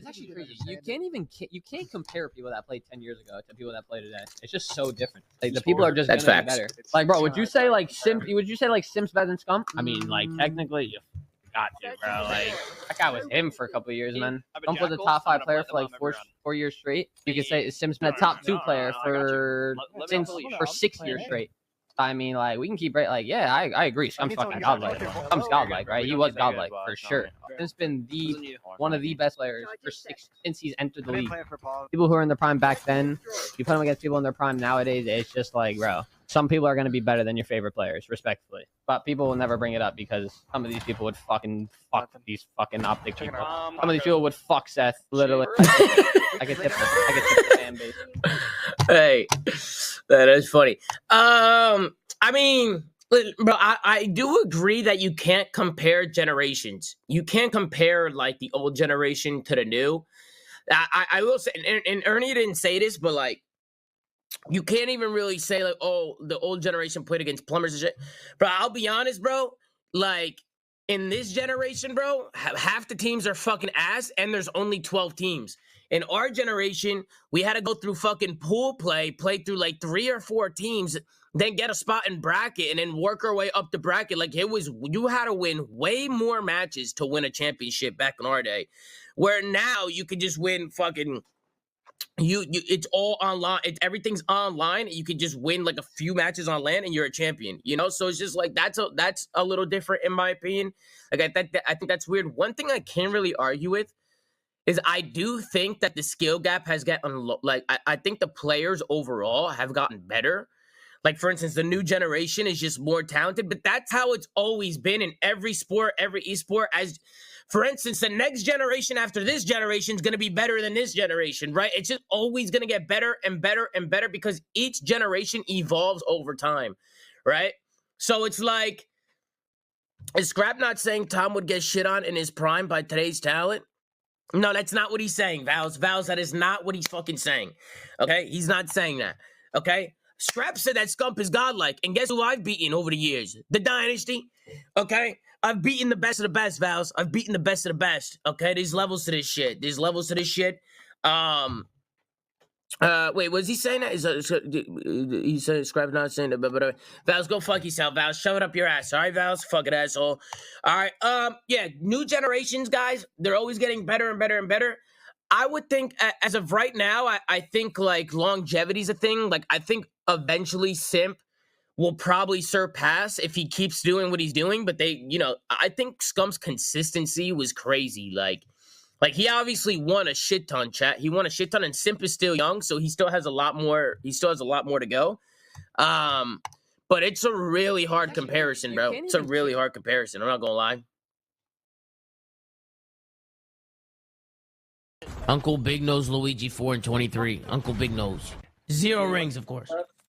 It's actually crazy. You can't compare people that played 10 years ago to people that play today. It's just so different. Like the people are just That's gonna be facts. better. Like, bro, would you say like Simp? Would you say like Simp's better than Scump? I mean, like technically, you got to, bro. Like that guy was him for a couple of years, man. Scump was a top 5 player for like 4 years straight. You could say Simp's been a top 2 player for 6 years straight. I mean, like we can keep like, yeah, I agree. Scump's fucking godlike. Scump's godlike, right? He was godlike for sure. Simp's been one of the best players since he's entered the league. People who are in their prime back then, you put them against people in their prime nowadays, it's just like, bro, some people are going to be better than your favorite players, respectfully. But people will never bring it up because some of these people would fuck these fucking optic people. Some of these people would fuck Seth, literally. I could tip the fan base. Hey, that is funny. I mean, bro, I do agree that you can't compare generations. You can't compare like the old generation to the new. I will say, and Ernie didn't say this, but like, you can't even really say like, oh, the old generation played against plumbers and shit. Bro, I'll be honest, bro. Like in this generation, bro, half the teams are fucking ass, and there's only 12 teams. In our generation, we had to go through fucking pool play through like 3 or 4 teams, then get a spot in bracket, and then work our way up the bracket. Like you had to win way more matches to win a championship back in our day, where now you could just win fucking. It's all online. Everything's online. You can just win like a few matches on LAN and you're a champion. You know, so it's just like that's a little different in my opinion. Like I think that's weird. One thing I can't really argue with is I do think that the skill gap has gotten like I think the players overall have gotten better. Like for instance, the new generation is just more talented, but that's how it's always been in every sport, every esport. As for instance, the next generation after this generation is going to be better than this generation, right? It's just always going to get better and better and better because each generation evolves over time, right? So it's like, is Scrap not saying Tom would get shit on in his prime by today's talent? No, that's not what he's saying, Vals. Vals, that is not what he's fucking saying. Okay? He's not saying that. Okay? Scrap said that Scump is godlike. And guess who I've beaten over the years? The Dynasty. Okay? I've beaten the best of the best, Vals. I've beaten the best of the best. Okay? There's levels to this shit. Wait, was he saying that? He said Scrap's not saying that, but Vals, go fuck yourself, Vals. Shove it up your ass. All right, Vals? Fuck it, asshole. All right, yeah, new generations, guys, they're always getting better and better and better. I would think, as of right now, I think, like, longevity's a thing. Like, I think eventually Simp will probably surpass if he keeps doing what he's doing, but I think Scump's consistency was crazy, like he obviously won a shit ton, chat. He won a shit ton, and Simp is still young, so he still has a lot more. He still has a lot more to go. But it's a really hard comparison, bro. It's a really hard comparison. I'm not gonna lie. Uncle Big Nose Luigi 4 and 23. Uncle Big Nose. 0 rings, of course.